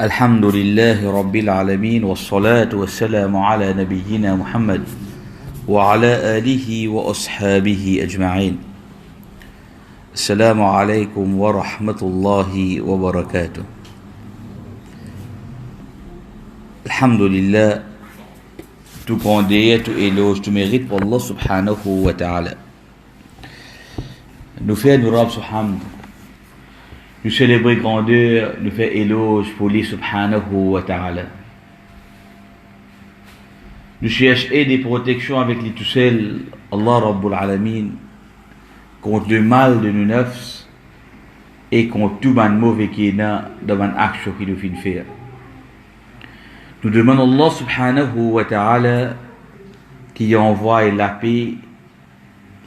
الحمد لله رب العالمين والصلاة والسلام على نبينا محمد وعلى آله وأصحابه أجمعين. السلام عليكم ورحمة الله وبركاته. الحمد لله, tout grandeur, tout éloge, tout mérite pour Allah subhanahu wa ta'ala. Nous faisons nous rab subhanahu, nous célébrer grandeur, nous faire éloge pour lui subhanahu wa ta'ala. Nous chercher des protections avec lui tout seul, Allah Rabbul Alamin, contre le mal de nos nefs et contre tout le mauvais qui est dans une action qu'il nous fait faire. Nous demandons Allah subhanahu wa ta'ala qui envoie la paix,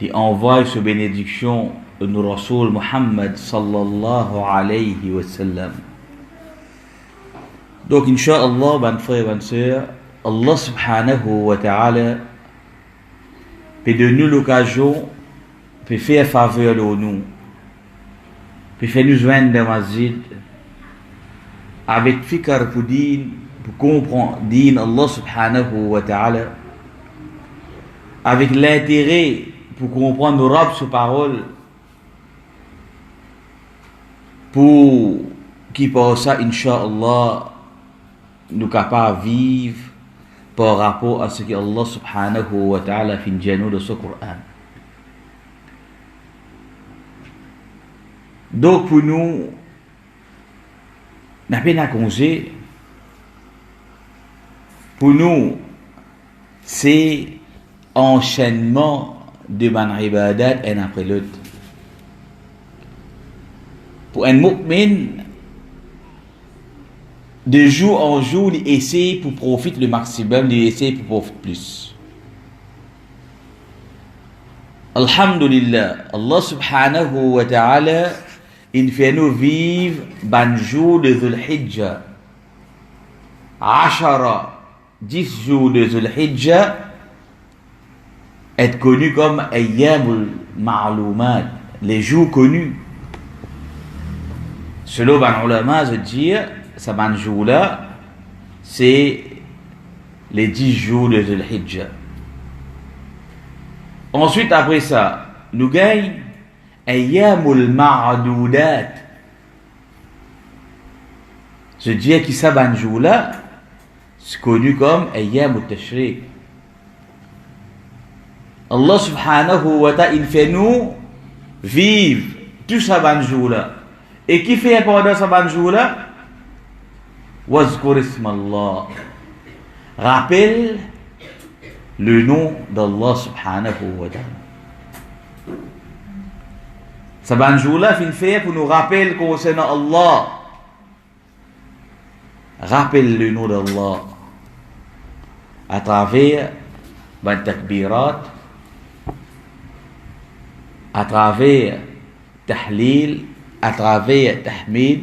qui envoie sa bénédiction de nos Rasoul Muhammad sallallahu alayhi wa sallam. Donc, Inch'Allah, ben frère, ben sœur, Allah subhanahu wa ta'ala peut donner l'occasion, peut faire faveur de nous, peut faire nous joindre dans la masjid avec fikr pour dire, pour comprendre din Allah subhanahu wa ta'ala, avec l'intérêt pour comprendre nos rabs sur parole, pour qui par ça, Inch'Allah, nous capables de vivre par rapport à ce que Allah subhanahu wa ta'ala fait nous de ce Coran. Donc pour nous, n'a pas à congé. Pour nous, c'est enchaînement de ban ibadat un après l'autre. Pour un mu'min, de jour en jour, il essaie pour profiter le maximum, il essaie pour profiter plus. Alhamdulillah, Allah subhanahu wa ta'ala, il fait nous vivre ban jour de Dhul Hijjah. 10 jours de Dhul Hijjah est connu comme Ayyamul Ma'lumat, les jours connus. Selon les ulama, je dis, ce jour-là, c'est les 10 jours de Dhul Hijjah. Ensuite, après ça, nous gagnons Ayyamul Ma'dudat. Je dis que ce jour-là, c'est connu comme Ayyamut Tashriq. Allah subhanahu wa ta'ala, il fait nous vivre tout ce jour-là. Et qui fait pendant ce jour-là? Wazkur ismallah. Rappelle le nom d'Allah subhanahu wa ta'ala. Ce jour-là, il fait pour nous rappeler concernant Allah. Rappelle le nom d'Allah à travers les takbirat, à travers tahlil, à travers tahmid.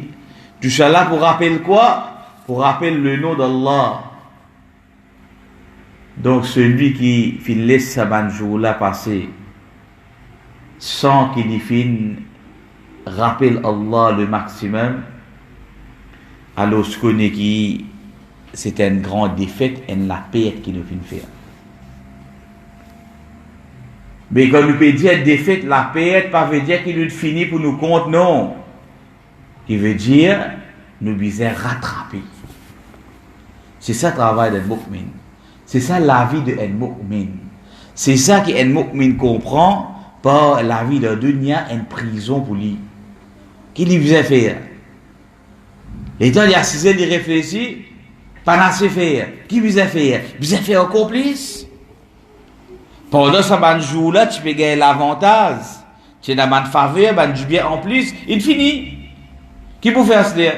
Tout cela pour rappeler quoi? Pour rappeler le nom d'Allah. Donc celui qui laisse ce jour-là passer sans qu'il rappelle Allah le maximum, alors ce qu'on est qui c'est une grande défaite et la paix qui nous fait faire. Mais quand nous peut dire défaite, la paix, pas veut dire qu'il nous finit pour nous compte, non. Qui veut dire nous devons rattraper. C'est ça le travail d'un mu'min. C'est ça la vie d'un mu'min. C'est ça qu'un mu'min comprend par la vie de dunya, une prison pour lui. Qu'il lui faisait faire. Et quand il y a 6 ans, il réfléchit, pas assez faire. Qui vous a fait? Vous avez fait un complice. Pendant ce jour-là, tu peux gagner l'avantage. Tu as une faveur, du bien en plus, il finit. Qui peut faire cela?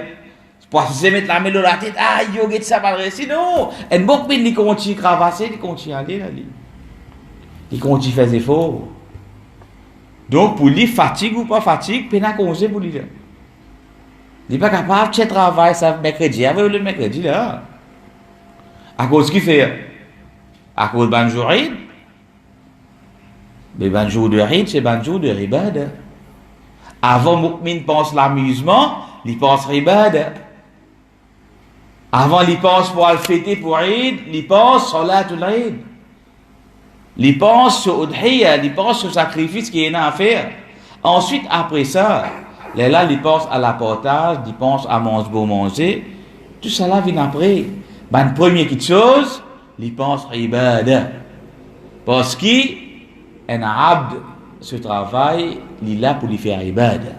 Pour se mettre la main dans la tête, ah, yo, get ça, pas réussi. Non, un bon pin, il continue à cravasser, il continue à aller, il continue à faire des efforts. Donc, pour lui, fatigue ou pas fatigue, peine à congé pour lui. Il n'est pas capable de travailler ça mercredi, avec le mercredi là. À cause qu'il fait? À cause d'un jour Eid. Mais un jour de Eid, c'est un jour de ribad. Avant, Mu'min pense l'amusement, il pense ribad. Avant, ils pensent pour le fêter pour Eid, ils pensent Salatul Eid. Ils pensent sur Udhiya, ils pensent sur le sacrifice qu'il y a à faire. Ensuite, après ça, là, ils pensent à l'apportage, ils pensent à manger. Tout ça là vient après. Ben, première chose, ils pensent à Ibadah. Parce qu'un abd, ce travail, il est là pour lui faire Ibadah.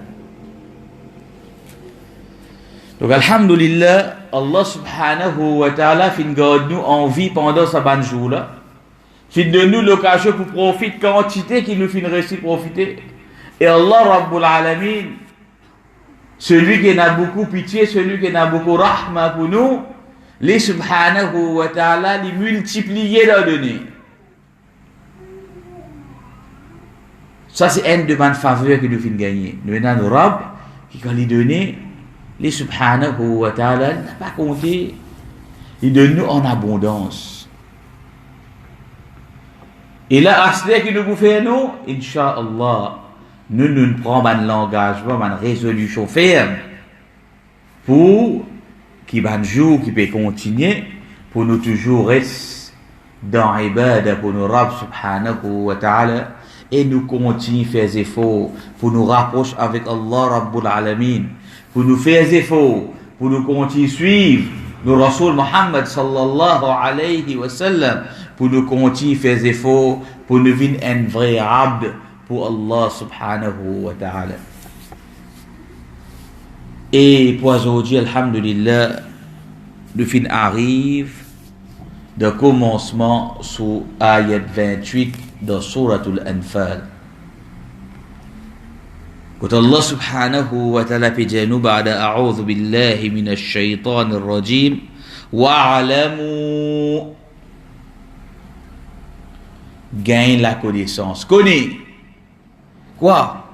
Donc, alhamdulillah, Allah subhanahu wa ta'ala fin garde nous en vie pendant ce ban jour-là. Fin de nous l'occasion pour profiter quantité qui nous fin réussi profiter. Et Allah Rabbul Alamin, celui qui a beaucoup pitié, celui qui a beaucoup rahma pour nous, les subhanahu wa ta'ala, les multiplier leur donner. Ça, c'est une de mes faveurs que nous fin gagner. Nous avons un Rabb qui, quand il donne, les subhanahu wa ta'ala n'a pas compté. Il donne nous en abondance. Et là, à ce que nous faisons, nous, Inch'Allah, nous prenons un engagement, une résolution ferme pour qu'il y ait un jour qui peut continuer, pour nous toujours rester dans l'ibada, pour nous Rabb subhanahu wa ta'ala, et nous continuer à faire des efforts pour nous rapprocher avec Allah Rabbul Alamin, pour nous faire des efforts, pour nous continuer à suivre le Rasul Muhammad sallallahu alayhi wa sallam, pour nous continuer à faire des efforts, pour nous devenir un vrai abd pour Allah subhanahu wa ta'ala. Et pour aujourd'hui, alhamdulillah, le fin arrive de commencement sur ayat 28 dans Suratul Anfal. قلت الله سبحانه وتعالى في جانب بعد أعوذ بالله من الشيطان الرجيم واعلموا gagne la connaissance. Connais. Quoi?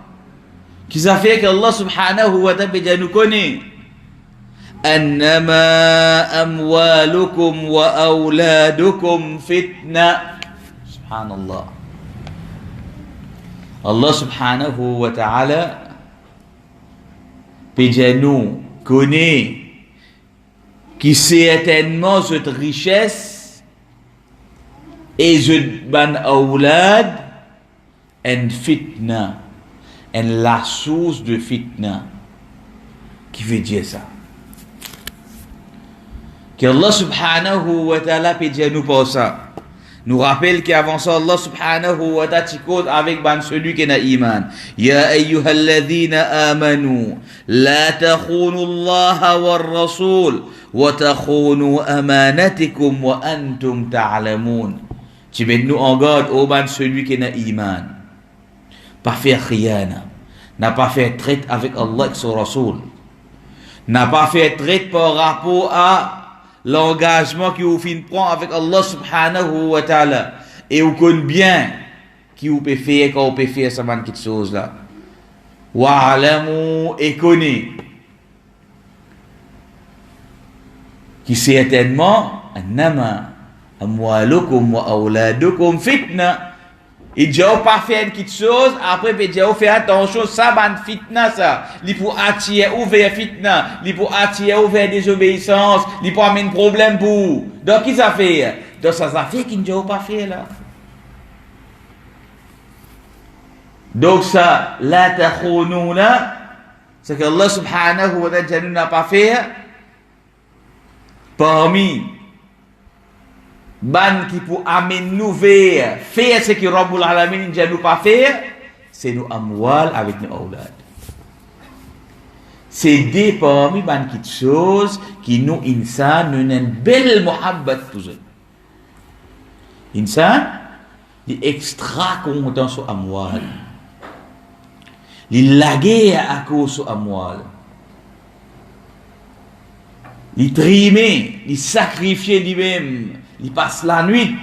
Qui ça fait que Allah subhanahu wa ta'ala nous connaît? أنما أموالكم وأولادكم فتنة. سبحان الله. Allah subhanahu wa ta'ala nous connaît qui certainement cette richesse et cette ban aoulad en fitna, en la source de fitna. Qui veut dire ça? Que Allah subhanahu wa ta'ala peut dire nous pour ça. Nous rappelle qu'avant ça, Allah subhanahu wa ta'ala avec celui qui a iman. Ya ayyuhalladhina amanu, la takhunu Allah wa rasul, wa takhunu amanatikum wa antum ta'lamun. Tu mets nous en garde au celui qui a iman. Pas faire khiyana. N'a pas fait traite avec Allah et son rasul. N'a pas fait traite par rapport à l'engagement qui vous fin prend avec Allah subhanahu wa ta'ala, et vous connaissez bien qui vous peut faire quand vous peut faire ça quelque chose là. Wa'alamu, et connaissez qui certainement annama amwalukum wa awladukum fitna. Il dit pas faire quelque chose, après il dit faire attention, ça ban fitna ça. Il pour attirer ouvert fitna, il pour attirer ouvert désobéissance, il pour amener problème pour. Donc qui ça fait? Donc ça fait qu'il ne dit pas faire là. Donc ça, la takhunu là, c'est que Allah subhanahu wa ta'ala n'a pas fait parmi ban qui pour amener nous faire ce que Rabbul Alamin ne nous pas faire, c'est nous amwal avec nos aulad. C'est des parmi ban qui choses qui nous insan nous une belle muhabbat pour eux. Insan, il extra content sur amwal. Il laguer à cause sur amwal. Il trimer, il sacrifier lui-même. Il passe la nuit,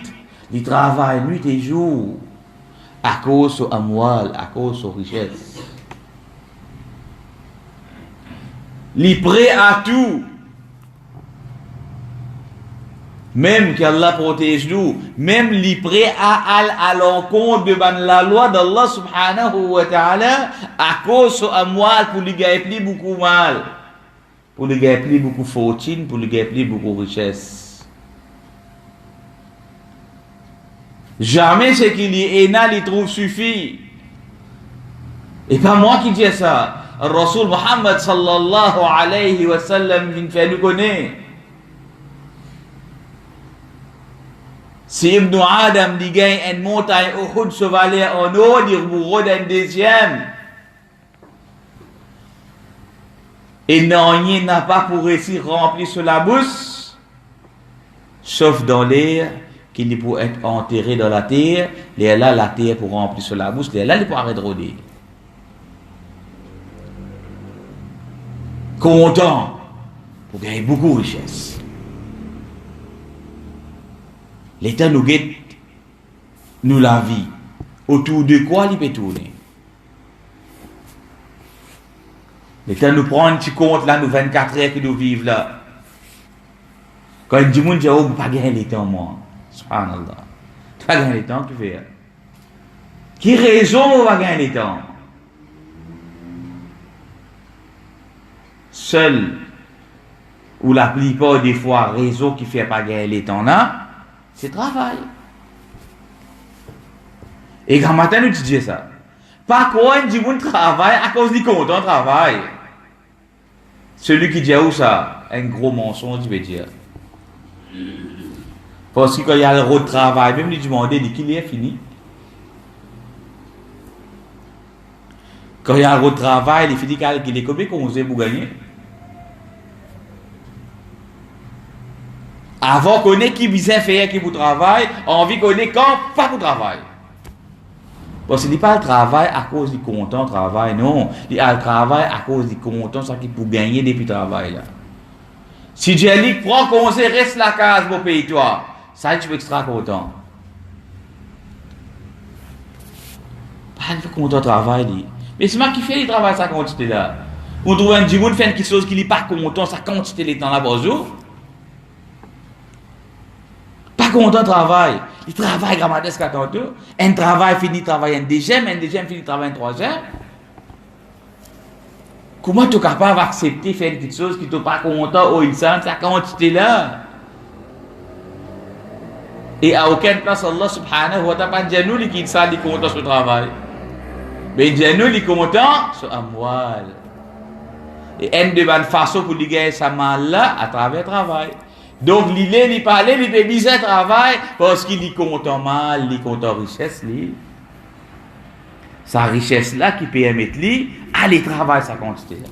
il travaille nuit et jour à cause de amwal, à cause de richesse. Il est prêt à tout. Même qu'Allah protège nous, même il est prêt à l'encontre de la loi d'Allah subhanahu wa ta'ala à cause de amwal pour lui gagner beaucoup mal. pour le gagner beaucoup de fortune, pour le gagner beaucoup de richesse. Jamais ce qu'il y a, il trouve suffit. Et pas moi qui dis ça. Le Rasoul Muhammad sallallahu alayhi wa sallam vient faire nous connaître. Si Ibn Adam dit gagne une montagne Uhud chevaler en eau, dire bourreau d'un deuxième. Et non, il n'a pas pour réussir remplir sur la bouche, sauf dans l'air, qu'il peut être enterré dans la terre, et là, la terre pour remplir sur la bouche, et là, il peut arrêter de rôder. Content, pour gagner beaucoup de richesse. L'État nous guette, nous la vie. Autour de quoi il peut tourner? L'État nous prend un petit compte là, nous 24 heures que nous vivons là. Quand il dit, mon Dieu, vous ne pas gagner le temps, moi. Subhanallah. Tu vas gagner le temps, tu fais. Qui raison vous va gagner le temps? Seul, ou la plupart des fois, réseau qui fait pas gagner le temps là, c'est travail. Et quand matin, nous disons ça. Pas quoi, on dit mon travail à cause du compte, on travaille. Celui qui dit où ça, un gros mensonge, je vais dire. Parce que quand il y a le road travail, même lui demander qu'il est fini. Quand il y a le road travail, il finit qu'il est combien qu'on sait pour gagner. Avant qu'on ait qui vise faire qui pour travail, envie qu'on ait quand pas pour travail. Parce que ce n'est pas le travail à cause du content travail, non. Il y a le travail à cause du content, ça qui pour gagner depuis le travail là. Si tu dis prends conseil, reste la case pour payer toi, ça tu es extra content. Pas de content travail dit. Mais c'est moi qui fais le travail sa quantité là. On trouve un dimanche fait quelque chose qui n'est pas content, sa quantité les temps là bonjour. Pas content travail. Il travaille grammatique à tantôt. Un travail finit travail un deuxième finit travail un troisième. Comment tu es capable d'accepter faire quelque chose qui n'est pas content ou une simple sa quantité là? Et à aucune place Allah subhanahu wa ta'ala pas nous qui ça dit content sur le travail. Mais nous les content sur amwal. Et une de bonne façon pour gagner sa mal là à travers le travail. Donc, il parle, il fait bizarre travail parce qu'il est content mal, il est content richesse. Sa richesse là qui permet lui aller travailler sa quantité là.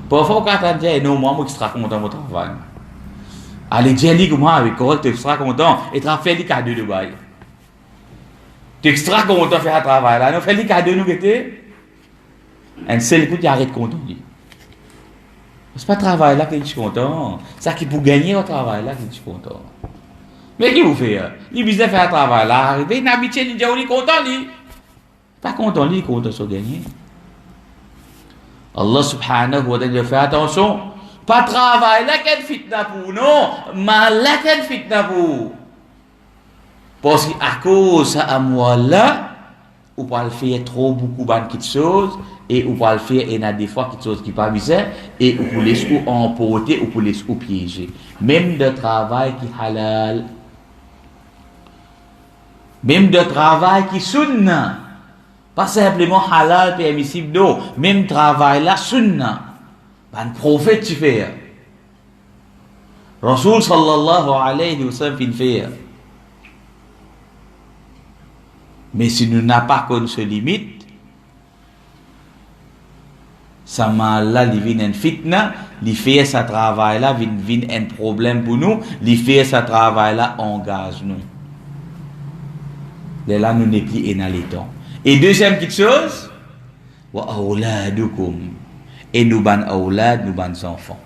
Parfois, quand on dit non, moi, je serai content de mon travail. Allez, dis-lui que moi, avec correct, tu seras content et tu vas faire les cadeaux de bail. Tu seras content de faire un travail là. Nous faisons les cadeaux, nous guetter. Un seul coup, tu arrêtes content. C'est pas le travail là que je suis content. C'est ça qui pour gagner au travail là que je suis content. Mais qui vous fait? Il vise faire un travail là, arriver, il habite, il dit, il est content, lui. Pas content, lui, il est content sur gagner. Allah subhanahu wa ta'ala fait attention. Pas travail là qu'elle fitna pour, non. Mal là qu'elle fitna pour. Parce qu'à cause de amoual là, on peut faire trop beaucoup de choses. Et on va le faire, et il y a des fois quelque chose qui n'est pas bizarre, et on peut laisser emporter, on peut laisser piéger. Même de travail qui est halal, même de travail qui est sunna, pas simplement halal permissible, non, même travail là, sunna, un prophète tu fais. Rasoul sallallahu alayhi wa sallam fait. Mais si nous n'avons pas qu'on se limite, ça m'a là, il vient une fitna, il fait ce travail là, il vient un problème pour nous, il fait ce travail là, engage nous. Et là, nous n'est plus en temps. Et deuxième petite chose, wa awladukum, et nous ban awlad, nous ban enfants.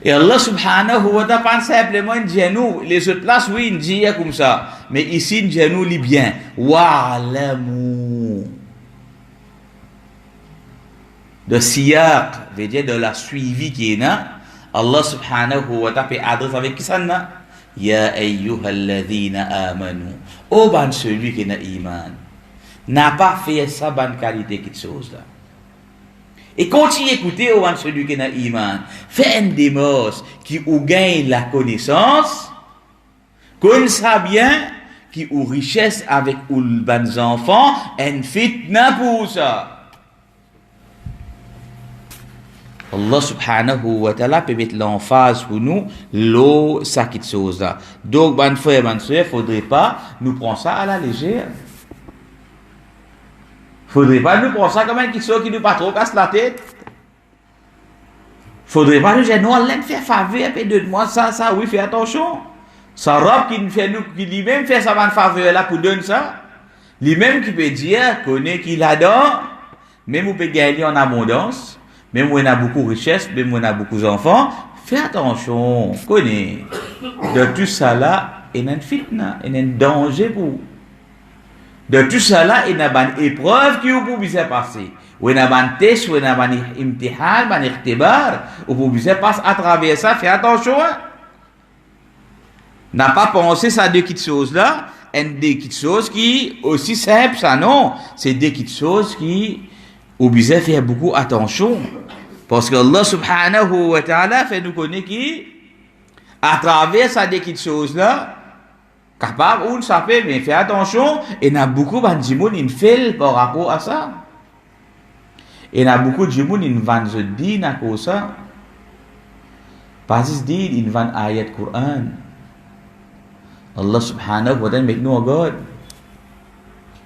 Et Allah subhanahu wa ta'ala pas simplement dit nous, les autres places oui, il dit comme ça, mais ici il dit nous bien, wa'lamu. De siyaq, veut dire de la suivi qui est là, Allah subhanahu wa ta'ala adresse avec qui ça là? Ya ayyuhalladhina amanu. Oh ban celui qui n'a iman. n'a pas fait ça bonne qualité quelque chose là. Et continue à écouter au celui qui a iman. Fait une démos qui ou gagne la connaissance, qu'on sait bien, qui ou richesse avec ou les enfants, en fitna pour ça. Allah subhanahu wa ta'ala peut mettre l'emphase pour nous, l'eau, ça qui chose là. Donc, ban frère, ban soeur, faudrait pas nous prendre ça à la légère. Faudrait pas nous prendre ça comme un qui nous pas trop casse la tête. Faudrait pas nous dire, non, Allah fait faveur, et de moi ça, oui, fais attention. Ça robe qui nous fait nous, qui lui-même fait ça, ban faveur là pour donner ça. Lui-même qui peut dire, connaît qu'il adore, même vous pouvez gagner en abondance. Même où on a beaucoup de richesses, même où on a beaucoup d'enfants, fais attention, connais. De tout ça là, il y a une fitna, il y a un danger pour vous. De tout ça là, il y a une épreuve qui vous pouvez passer. Ou il y a un test, ou il y a un imtihan, un ikhtibar, ou vous pouvez passer à travers ça, fais attention. N'a pas pensé ça de petites choses là, et des petites choses qui, aussi simples ça non, c'est des petites choses qui, vous pouvez faire beaucoup attention. Parce que Allah subhanahu wa ta'ala fait nous connaître qui, à travers ça des petites choses là, capable ou ne savait, mais fait attention, et il y a beaucoup de gens qui fait par rapport à ça. Et il y a beaucoup de gens qui vendent des dînes à cause de ça. Pas juste dire, ils vendent ayat Coran. Allah subhanahu wa ta'ala met nous en garde.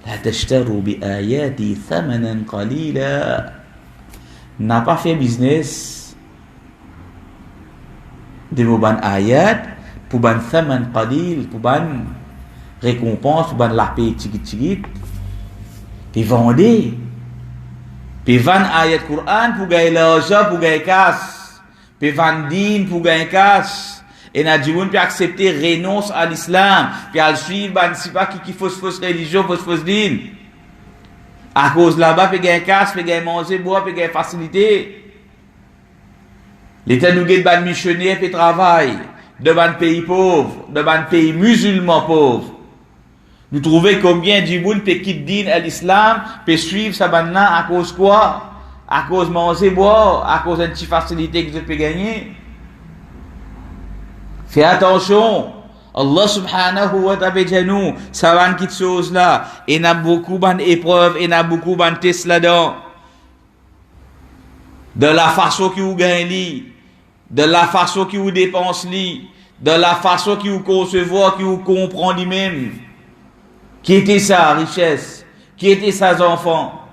لا تشتروا بآياتي ثمنا قليلا. N'a pas fait business de vos ban ayat pour ban thaman qalil, pour ban récompense, pour ban la paix tigit. Puis vendez. Puis vend ayat Coran pour gagner l'argent, pour gagner casse. Puis vend din pour gagner casse. Et n'a dit on peut accepter renonce à l'islam, puis à suivre ban si pas qui fausse religion, fausse din. À cause là-bas peut gagner casse, peut gagner manger, boire, peut gagner facilité. L'État nous guide ban missionnaire peut travail de ban pays pauvre, de ban pays musulman pauvre. Nous trouvons combien de monde peut quitter din à l'islam, peut suivre sa ban là à cause quoi? À cause manger, boire, à cause d'une petite facilité que vous peut gagner. Fais attention. Allah subhanahu wa ta'ala dit nous, ça va une petite chose là. Et il y a beaucoup d'épreuves, et il y a beaucoup de tests là-dedans. De la façon qui vous gagne, de la façon qui vous dépense, de la façon qui vous concevoir, qui vous comprend lui-même. Qui était sa richesse? Qui était ses enfants?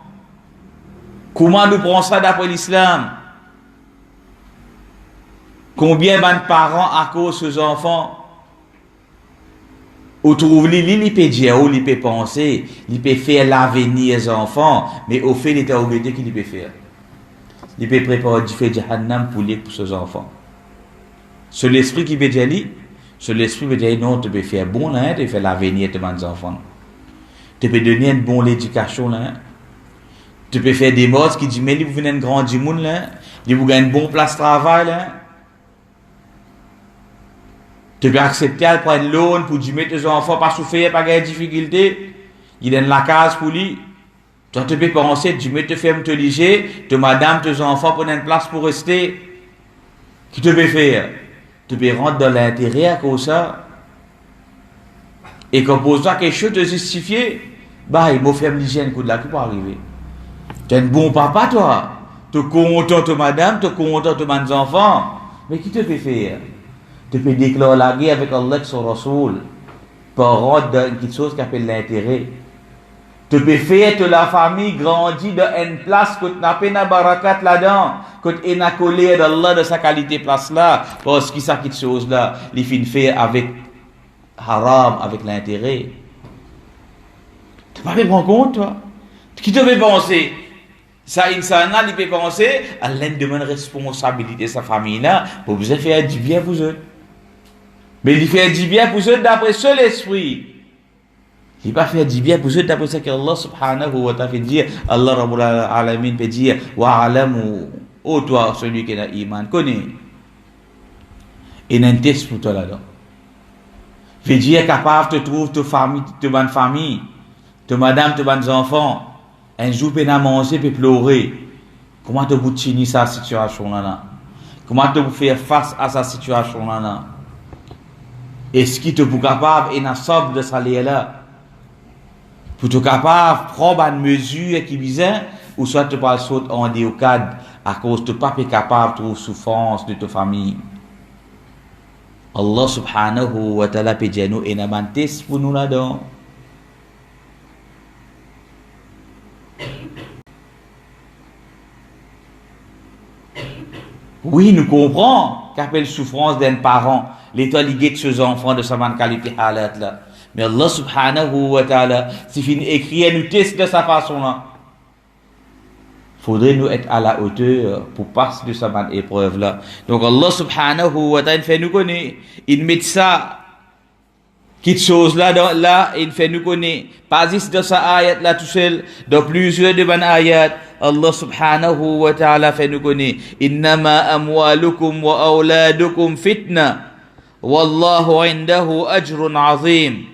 Comment nous prenons ça d'après l'islam? Combien de parents à cause de ces enfants? Ou trouve il peut dire, ou il peut penser, il peut faire l'avenir des enfants, mais au fait, il est obligé qu'il peut faire. Il peut préparer du fait jahannam pour ses enfants. C'est l'esprit qui veut dire, c'est l'esprit qui veut dire, non, tu peux faire bon là, tu peux faire l'avenir de tes enfants. Tu peux donner une bonne éducation là. Tu peux faire des modes qui disent, mais vous venez de grandir monde là, vous gagnez une bonne place de travail là. Tu peux accepter de prendre l'eau pour dire tes enfants pas souffrir, pas gagner de difficultés. Il donne la case pour lui. Toi, tu peux penser, tu mets te faire te liger, te madame, tes enfants prennent une place pour rester. Qui te peut faire? Tu peux rentrer dans l'intérêt à cause de ça. Et quand pose-toi quelque chose de justifié, bah, il m'a fait me liger un coup de là qui peut arriver. Tu es un bon papa, toi. Tu es content de madame, tu es content de tes enfants. Mais qui te peut faire? Tu peux déclarer la guerre avec Allah et son Rasoul par ordre d'une petite chose qui appelle l'intérêt. Tu peux faire que la famille grandit dans une place que tu n'as pas de barakat là-dedans, que tu n'as collé d'Allah de sa qualité place là, parce que ça petite chose là, il finit faire avec haram, avec l'intérêt. Tu ne peux pas prendre compte, toi. Qui te fait penser? Ça, insana, il peut penser, Allah demande responsabilité de sa famille là, pour vous faire du bien pour eux. Mais il fait du bien pour eux d'après seul esprit. Il va faire du bien pour eux d'après ce qu'Allah subhanahu wa ta'ala fait dire. Allah rabbul alamin peut dire, wa alamu, ô toi, celui qui a iman, connais. Et il y a un test pour toi là-dedans. Fait dire capable de trouver ta famille, ta bonne famille. te madame, te bonnes enfants, un jour, peine à manger, peut pleurer. Comment te vous finir sa situation là? Comment te vous faire face à sa situation là? Est-ce qu'il te vous capable et n'a somme de salaire là? Pour te capable prendre une mesure qui vise ou soit te pas sauter en déocade à cause de pas capable de souffrance de ta famille. Allah subhanahu wa ta'ala peut dire nous et n'a ban test pour nous là-dedans. Oui, nous comprenons qu'appelle souffrance d'un parent, l'état ligué de ses enfants de sa man qualité halat là. Mais Allah subhanahu wa ta'ala, si fin écrit nous teste de sa façon là, faudrait nous être à la hauteur pour passer de sa man épreuve là. Donc Allah subhanahu wa ta'ala fait nous connaître, il met ça, quelque chose là, il fait nous connaître, pas juste de sa ayat là tout seul, dans plusieurs de ban ayat, Allah subhanahu wa ta'ala fait nous connaître, innama amwalukum wa awladukum fitna, wallahu indahu ajrun azim.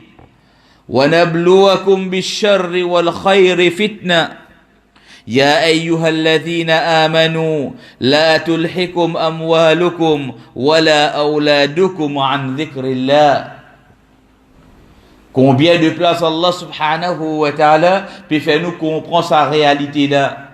ونبلوكم بالشر والخير فتنة يا أيها الذين آمنوا لا تلحكم أموالكم ولا أولادكم عن ذكر الله. Combien de places Allah subhanahu wa ta'ala peut faire nous comprendre sa réalité là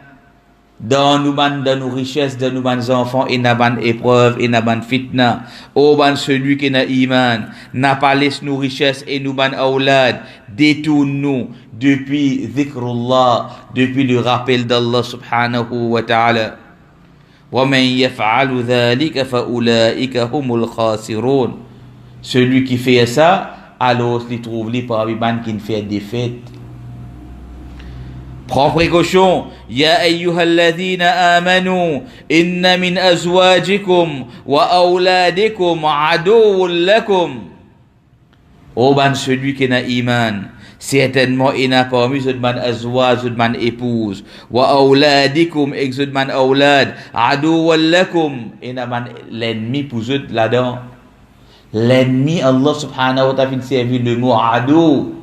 dans nos richesses, dans nos enfants, et dans nos épreuves, et dans nos fitna. Oh, ban celui qui n'a iman, n'a pas laissé nos richesses et nos ban aoulad, détourne-nous depuis dhikrullah, depuis le rappel d'Allah subhanahu wa ta'ala. وَمَنْ يَفْعَلُ ذَلِكَ فَأُولَئِكَ هُمُ الْخَاسِرُونَ. Celui qui fait ça, alors il trouve les parmi ban qui fait des fêtes. Prends précaution. Ya ayyuhalladhina amanu inna min azwajikum wa awladikum aduwwun lakum. Oh ban celui qui n'a iman, certainement il n'a parmi ceux man azwaj, ceux man épouse, wa awladikum et ceux man awlad, aduwwun lakum, il n'a man l'ennemi pour ceux là-dedans. L'ennemi Allah subhanahu wa ta'ala servi le mot adu.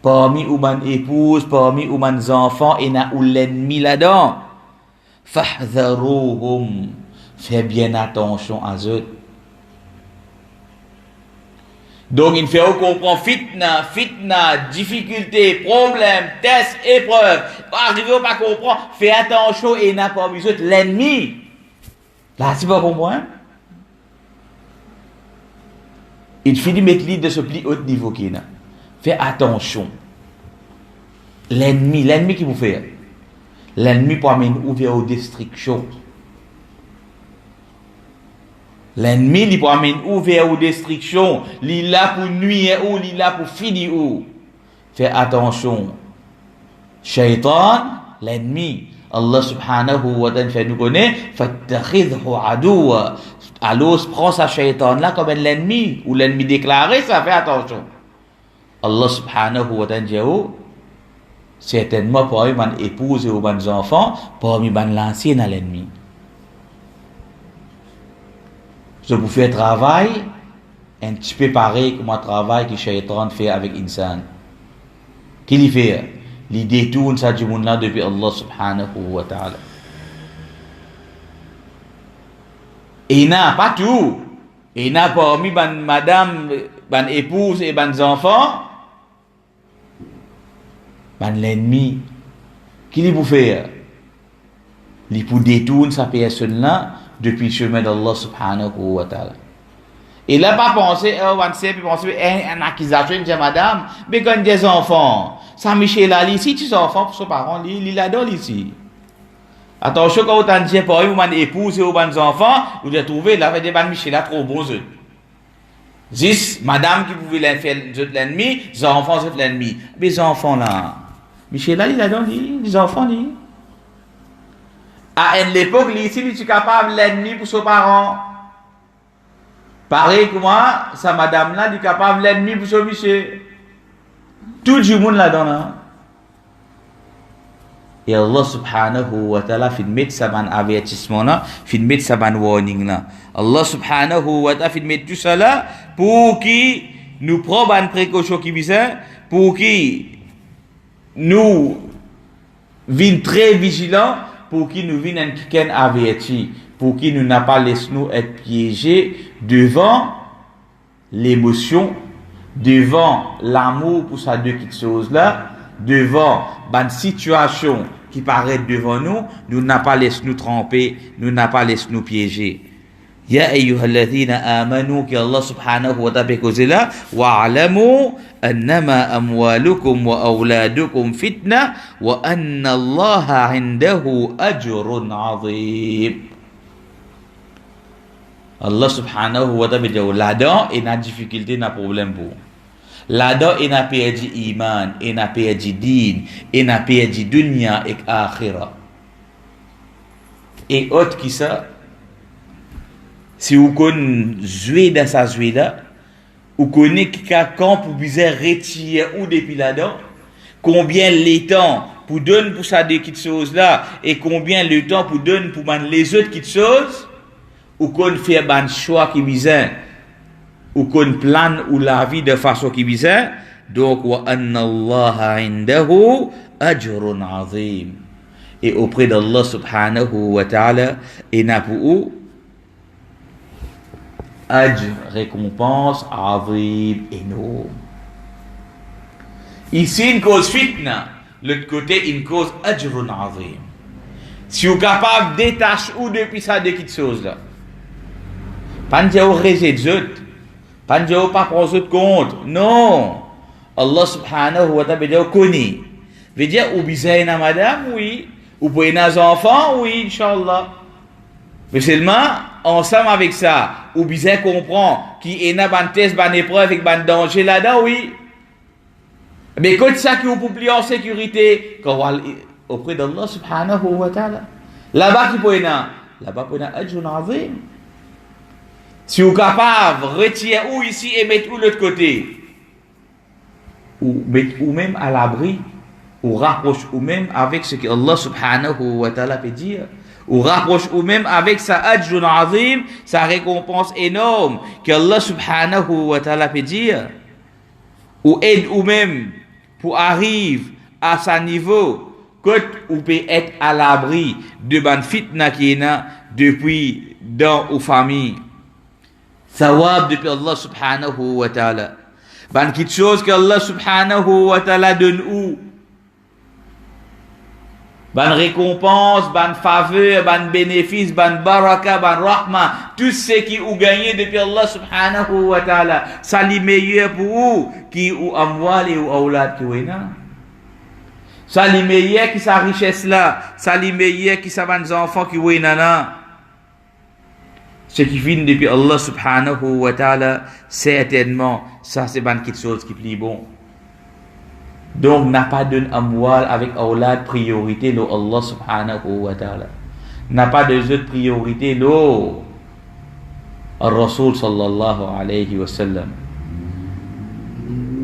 Parmi ouman épouse, parmi ouman enfants, et n'a ou l'ennemi là-dedans. Fahdharuhum. Fais bien attention à eux. Donc, il faut comprendre fitna, difficulté, problème, test, épreuve. Arriver à pas comprendre, fais attention et n'a pas besoin de l'ennemi. Là, tu vas comprendre? Il finit de mettre l'idée de ce plus haut niveau qu'il a. Fais attention. L'ennemi qui vous fait. L'ennemi pour amener ouvert aux destructions. L'ennemi il pour amener ouvert aux destructions. Il est là pour nuire ou il est là pour finir ou. Fais attention. Shaitan, l'ennemi. Allah subhanahu wa ta'ala fait nous connaître. Fattakhidhu aduwa. Alors prends sa shaitan là comme l'ennemi ou l'ennemi déclaré, ça fait attention. Allah subhanahu wa ta'ala dit certainement parmi mes épouses et mes enfants, parmi mes l'ancien à l'ennemi. Je vous fais travail un petit peu pareil comme un travail que Shaitan fait avec Insan. Qu'il fait? Il détourne ça du monde là depuis Allah subhanahu wa ta'ala. Et il n'a pas tout. Il n'a parmi madame, épouse et enfants. L'ennemi, qui vous fait? Il pour détourner sa personne là depuis le chemin d'Allah subhanahu wa ta'ala. Il n'a pas pensé, une accusation de madame, mais quand des enfants, ça Michel là, ici, tu enfants pour ses parents, il adore ici. Attention, quand vous t'en dites pour vous, mon épouse et vos enfants, vous devez trouver là, des Michel là trop bons. Juste, madame qui pouvait faire l'ennemi, les enfants c'est l'ennemi. Mais les enfants là, Michel là, il a donné les enfants là. À l'époque, ici, il est capable l'ennemi pour ses parents. Pareil que moi, sa madame là, il est capable l'ennemi pour son Michel. Tout le monde là-dedans là. Et Allah subhanahu wa ta'ala fait mettre sa ban avertissement là, fait mettre sa ban warning là. Allah subhanahu wa ta'ala fait mettre tout ça là pour qui nous prend ban précaution qui bizarre, pour qui nous vînes très vigilants pour qu'il nous vienne un quelqu'un averti, pour qu'il nous n'a pas laissé nous être piégés devant l'émotion, devant l'amour pour ces deux petites choses-là, devant une situation qui paraît devant nous, nous n'a pas laissé nous tromper, nous n'a pas laissé nous piéger. Ya ayyuhalladhina amanu que Allah subhanahu wa ta'ala cause là wa'lamu annama amwalukum wa auladukum fitna wa anna Allah 'indahu ajrun 'azim. Allah subhanahu wa ta'ala dit là-dedans il a difficulté, n'a problème pour. Là-dedans il a perdu iman, il a perdu din, il a perdu dunya et akhirah. Et autre qui ça, si vous connaissez jouer dans sa jouer là, vous connaissez quelqu'un pour bizarre retirer ou depuis là-dedans, combien le temps pour donner pour ça des petites choses là, et combien le temps pour donner pour les autres petites choses, ou qu'on fait un choix qui bizarre, ou qu'on plane ou la vie de façon qui bizarre, donc wa anna Allah indahu ajrun azim. Et auprès d'Allah subhanahu wa ta'ala, il n'a pour ajr, récompense, azim, énorme. Ici, une cause fitna, l'autre côté, une cause ajrun azim. Si vous êtes capable de détacher ou depuis ça de petites choses là, pas de dire au réseau des autres, pas de dire pas prendre autres compte, non. Allah subhanahu wa ta'ala veut connaît. Veut dire, ou bizarre na madame, oui, ou pour les enfants, oui, Inch'Allah. Mais seulement, ensemble avec ça, ou bien comprend qu'il y a une test, une épreuve avec un danger là-dedans, oui. Mais quand ça qui vous publie en sécurité, auprès d'Allah subhanahu wa ta'ala, là-bas qui peut y là-bas pour y ajrun azim. Si vous êtes capable de retirer ou ici et mettre ou l'autre côté, ou mettre ou même à l'abri, ou rapproche ou même avec ce que Allah subhanahu wa ta'ala peut dire, ou rapproche ou même avec sa ajrun azim, sa récompense énorme que Allah subhanahu wa ta'ala peut dire, ou aide ou même pour arriver à sa niveau, que ou peut être à l'abri de ban fitna qui est là depuis dans ou famille. Thawab depuis Allah subhanahu wa ta'ala. Ban quelque chose que Allah subhanahu wa ta'ala donne où? Ban récompense, ban faveur, ban bénéfice, ban baraka, ban rahma, tout ce qui ou gagné depuis Allah subhanahu wa ta'ala, ça li meilleur pour vous, qui ou amwal et ou aulad qui ou ena. Ça li meilleur qui sa richesse là, ça li meilleur qui sa ban enfants qui ou ena. Ce qui vient depuis Allah subhanahu wa ta'ala, certainement, ça c'est ban quelque chose qui plie bon. Donc, n'a pas d'un amwal avec aulad priorité, lo Allah subhanahu wa ta'ala. N'a pas de autres priorité, lo Rasul sallallahu alayhi wa sallam.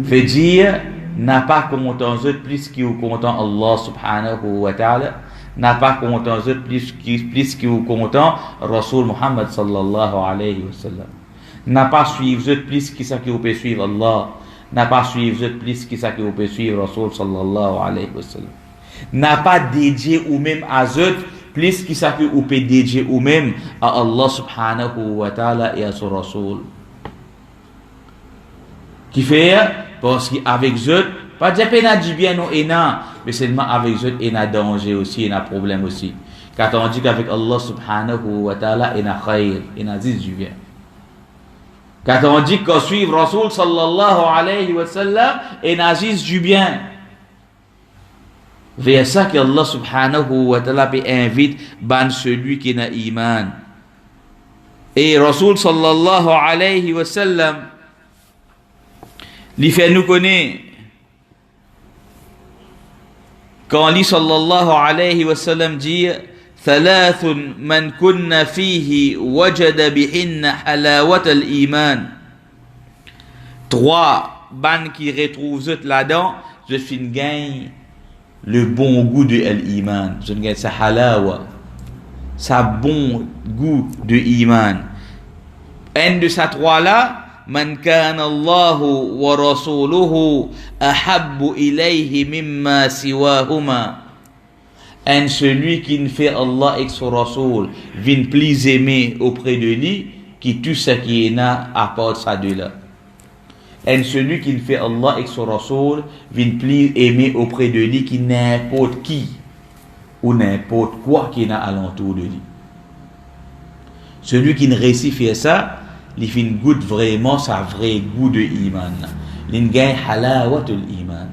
Fait dire, n'a pas content autres plus qui ou content Allah subhanahu wa ta'ala. N'a pas content autres plus qui ou content Rasul Muhammad sallallahu alayhi wa sallam. N'a pas suivre autres plus qui ça qui ou peut suivre Allah. N'a pas suivre plus qui ça qui vous peut suivre Rasul sallallahu alayhi wa sallam. N'a pas dédié ou même à eux plus qui ça qui vous peut dédier ou même à Allah subhanahu wa ta'ala et à son Rasul. Qui fait parce qu'avec eux, pas dire qu'il y a du bien ou ena, mais seulement avec eux il y a danger aussi, il y a problème aussi. Quand on dit qu'avec Allah subhanahu wa ta'ala il y a khair, il y a du bien. Quand on dit qu'on suit Rasul sallallahu alayhi wa sallam et n'agisse du bien. Vers ça que Allah subhanahu wa ta'ala invite ban celui qui n'a iman. Et Rasul sallallahu alayhi wa sallam lui fait nous connaître. Quand lui sallallahu alayhi wa sallam dit ثلاث من كن فيه وجد بهن حلاوة الإيمان. Trois ban qui retrouvent là-dedans, je suis gagne le bon goût de l'iman. Je gagne sa halawa, sa bon goût de iman. Un de ces trois là, من كان الله ورسوله أحب إليه مما سواهما. Et celui qui ne fait Allah et son Rasoul vient plus aimer auprès de lui qui tout ce qui est là à part ça de là. Et celui qui ne fait Allah et son Rasoul vient plus aimer auprès de lui qui n'importe qui ou n'importe quoi qui est là alentour de lui. Celui qui ne réussit faire ça, il fait goûte vraiment sa vraie goût de iman. Il gagne halawatul iman.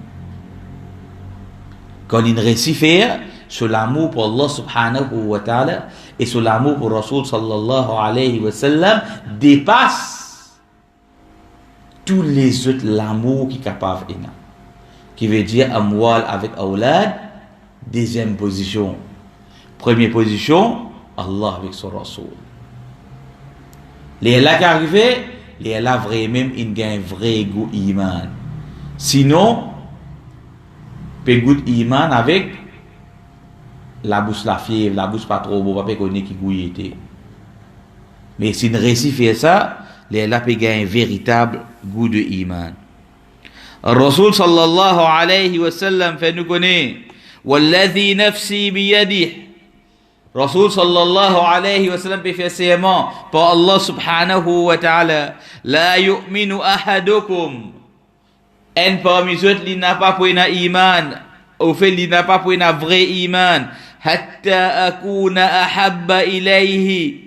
Quand il réussit faire sur l'amour pour Allah subhanahu wa ta'ala et sur l'amour pour Rasul sallallahu alayhi wa sallam dépasse tous les autres l'amour qui est capable de. Qui veut dire amwal avec awlad. Deuxième position. Première position, Allah avec son Rasul. Les là qui arrivent, les là vraiment ils ont un vrai goût iman. Sinon, peut goût iman avec la bouche la fièvre, la bouche pas trop beau, pas connaître qui goût était. Mais si ne réussit faire ça, les là peut gagner un véritable goût de iman. Rasul sallallahu alayhi wa sallam fait nous connaître والذي نفسي بيده. Rasul sallallahu alayhi wa sallam peut faire serment par Allah subhanahu wa ta'ala. La yu'minu ahadukum. En parmi eux, il n'a pas pour un iman. Au fait, il n'a pas pour un vrai iman. Hatta akuna ahabba ilayhi.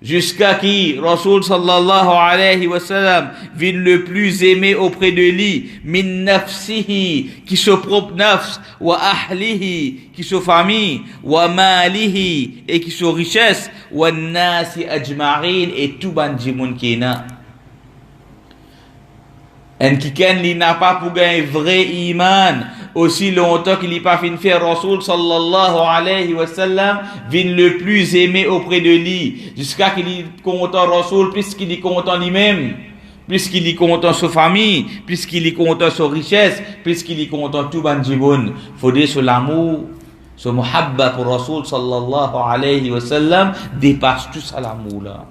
Jusqu'à qui Rasul sallallahu alayhi wa sallam vient le plus aimé auprès de lui, min nafsihi, qui se propre nafs, wa ahlihi, qui se famille, wa malihi, et qui se richesse, wa nasi ajma'in, et tout bandimoun qui est là. En qui n'a pas pour gagner vrai iman, aussi longtemps qu'il n'est pas fin faire Rasul sallallahu alayhi wa sallam vient le plus aimé auprès de lui, jusqu'à qu'il est content Rasul, puisqu'il est content lui-même, puisqu'il est content sa famille, puisqu'il est content sa richesse, puisqu'il est content tout bandjiboun. Faudrait sur l'amour, ce muhabba pour Rasul sallallahu alayhi wa sallam dépasse tout ça l'amour là.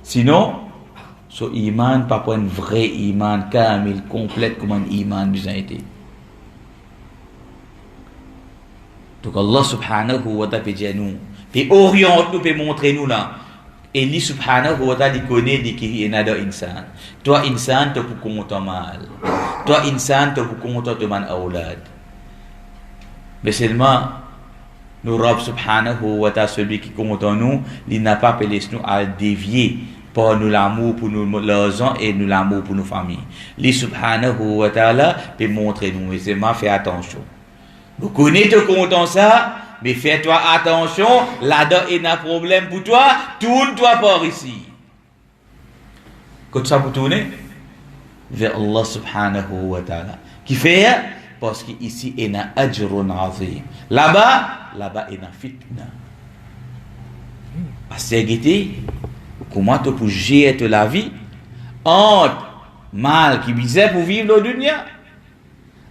Sinon, ce iman, pas pour un vrai iman, kamil, complète comme un iman besoin été. Donc Allah subhanahu wa ta'ala peut dire nous, peut orienter nous, peut montrer nous là. Et lui subhanahu wa ta'ala, il connaît qui est dans l'insan. Toi, insan, tu peux compter mal. Toi, insan, tu peux compter de man awlad. Mais seulement, nous, Rabb subhanahu wa ta'ala, celui qui compte en nous, il n'a pas appelé nous à dévier. Pour nous l'amour pour nous l'argent et nous l'amour pour nos familles. Li subhanahu wa ta'ala peut montrer nous, et c'est ma fais attention. Vous connaissez te content ça, mais fais-toi attention, là-dedans il y a un problème pour toi, tourne-toi par ici. Quand ça vous tournez vers Allah subhanahu wa ta'ala. Qui fait parce qu'ici il y a un ajrun azim. Là-bas il y a un fitna. Parce que comment tu peux gérer la vie entre mal qui visait pour vivre dans le dunya,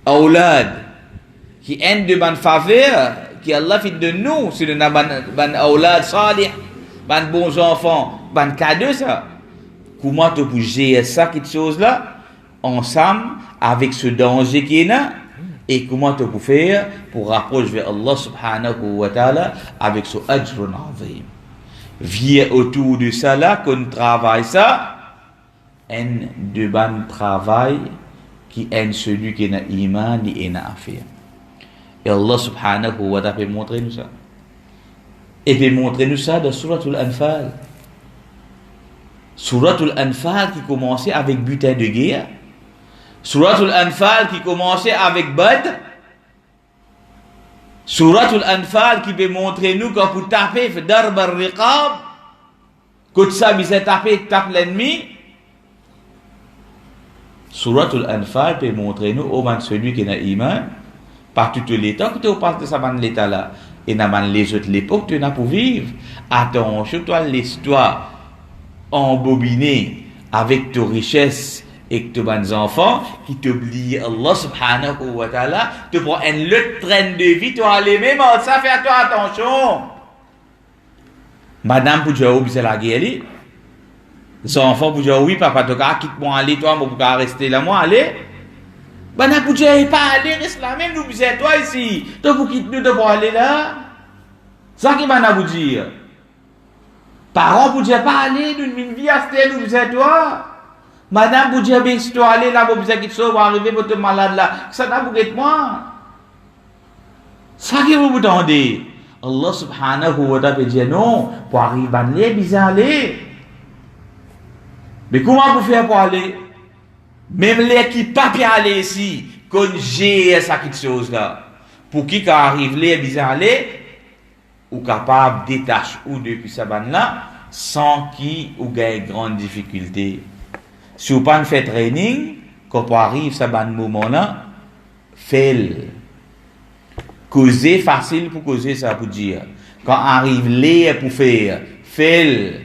aulad qui est de bonne faveur qui Allah fait de nous, c'est de ban aulad salih, ban bons enfants, ban cadeau ça. Comment tu peux gérer ça quelque chose là ensemble avec ce danger qui est là, et comment tu peux faire pour rapprocher vers Allah subhanahu wa ta'ala avec ce ajrun azim. Vient autour de ça là qu'on travaille ça un de bon travail qui est celui qui a iman et a affaire. Et Allah subhanahu wa ta'ala peut montrer nous ça. Et peut montrer nous ça dans Suratul Anfal. Suratul Anfal qui commençait avec butin de guerre. Suratul Anfal qui commençait avec Badr. Suratul Anfal qui peut montrer nous quand vous tapez darb al-riqab, quand ça vous tape l'ennemi. Suratul Anfal peut montrer nous au moins celui qui a iman par tout l'état que tu parles de ça dans l'état là et dans les autres l'époque tu n'as pour vivre. Attention toi l'histoire embobinée avec tes richesses et que tes bons enfants qui t'oublient Allah subhanahu wa ta'ala te prend un autre train de vie toi aller même ça fais à toi attention madame pour Dieu c'est la guerre Les enfants pour dire oui, papa, tu quitte-moi aller, toi, moi, pour rester là, moi, aller. Ben, n'a pour dire, pas aller, reste là, même nous, c'est toi ici. Toi, pour quitter nous, pour aller là. Ça qui va nous dire. Parents pour dire, pas aller, nous, une vie à ce nous, c'est toi. Madame pour dire, bien, si tu aller là, vous êtes qui sauve, arriver, votre malade là. Ça n'a pour être moi. Ça qui vous attendez. Allah subhanahu wa ta'ala dit non, pour arriver à aller, bizarre aller. Mais comment vous faire pour aller? Même les qui ne peuvent pas aller ici, qu'on gère ça quelque chose là. Pour qui arrive les bizarre aller, ou capable de détacher ou depuis sa bande là, sans qui ou gagne grande difficulté. Si vous pas fait training, quand on arrive à ce moment là, fait causer facile pour causer ça pour dire. Quand arrive les pour faire, fait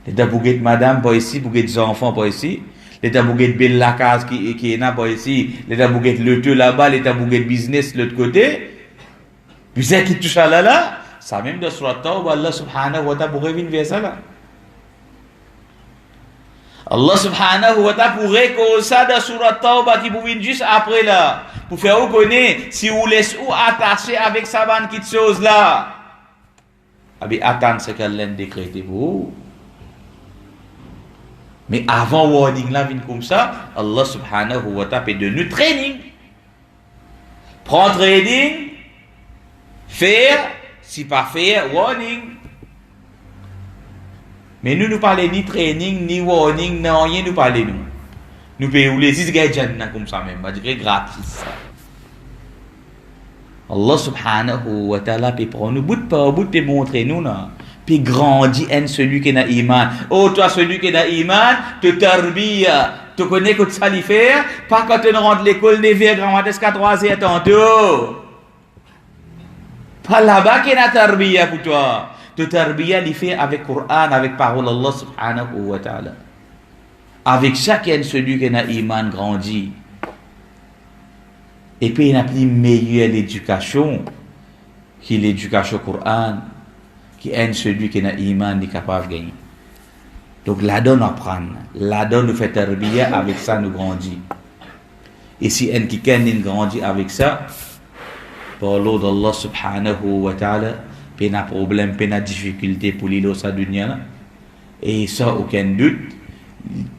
l'état pour get madame pas ici, pour get des enfants pas ici, l'état pour get belle la case qui est là pas ici, l'état pour get le tout là-bas, l'état pour get business de l'autre côté. Puis c'est qui touche à là, ça même de surat Tawbah, Allah subhanahu wa ta'ala pourrait venir vers ça là. Allah subhanahu wa ta'ala pourrait causer ça dans surat Tawbah qui pourrait juste après là. Pour faire vous connaître, si vous laissez ou attacher avec sa bande qui chose là. Abi attendre ce qu'elle a décrété pour vous. Mais avant warning là vient comme ça, Allah subhanahu wa ta'ala peut donner training. Prendre training, faire, si pas faire, warning. Mais nous parlons ni training, ni warning, non, rien nous parlons nous. Nous payons les 6 gadgets comme ça même, on dirait gratis. Allah subhanahu wa ta'ala peut prendre nous bout par bout et montrer nous là. Puis grandit en celui qui n'a iman. Oh toi celui qui n'a iman, te tarbiya, tu connais que ça lui faire, pas quand tu rentres l'école des vers grammaires qu'à 3 heures tantôt. Pas là-bas qui n'a tarbiya pour toi. Te tarbiya lui fait avec Coran, avec parole Allah subhanahu wa ta'ala. Avec chacun celui qui n'a iman grandit. Et puis il n'a plus meilleure l'éducation qui l'éducation Coran, qui est celui qui n'a iman est capable de gagner. Donc la donne apprendre, la donne nous fait tarbiya, avec ça nous grandit. Et si un qui grandit avec ça, par l'eau d'Allah subhanahu wa ta'ala, puis n'a problème, puis n'a difficulté pour l'île sa dunya, et ça aucun doute,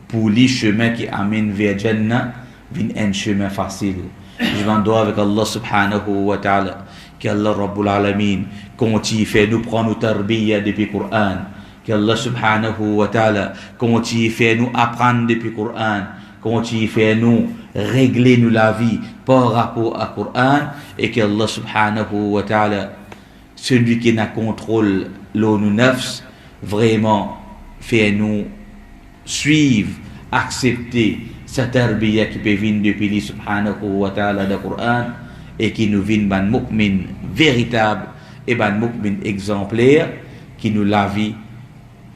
pour les chemins qui amènent vers Jannah, vient un chemin facile. Je m'en dois avec Allah subhanahu wa ta'ala, qu'Allah Rabbul Alamin continue faire nous prendre nos tarbiya depuis le Coran, qu'Allah subhanahu wa ta'ala continue faire nous apprendre depuis le Coran, continue faire nous régler nous la vie par rapport au Coran, et qu'Allah subhanahu wa ta'ala, celui qui n'a contrôle l'eau nous nafs, vraiment fait nous suivre, accepter cette tarbiya qui peut venir depuis lui subhanahu wa ta'ala de Coran, et qui nous vient ban mu'min véritable et ban mu'min exemplaire qui nous la vie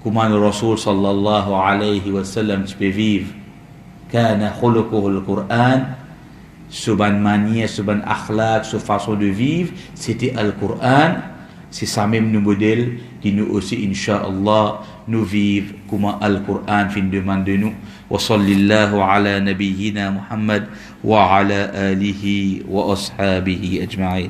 comment le Rasoul sallallahu alayhi wa sallam tu peux vivre kana khuluquhu al-Qur'an, ce ban manière, ce ban akhlaq, ce façon de vivre c'était al-Qur'an. C'est ça même le modèle qui nous aussi, Inch'Allah, nous vivons comment Al-Qur'an fin demande de nous. Wa sallallahu ala nabiyyina Muhammad wa ala alihi wa ashabihi ajma'in.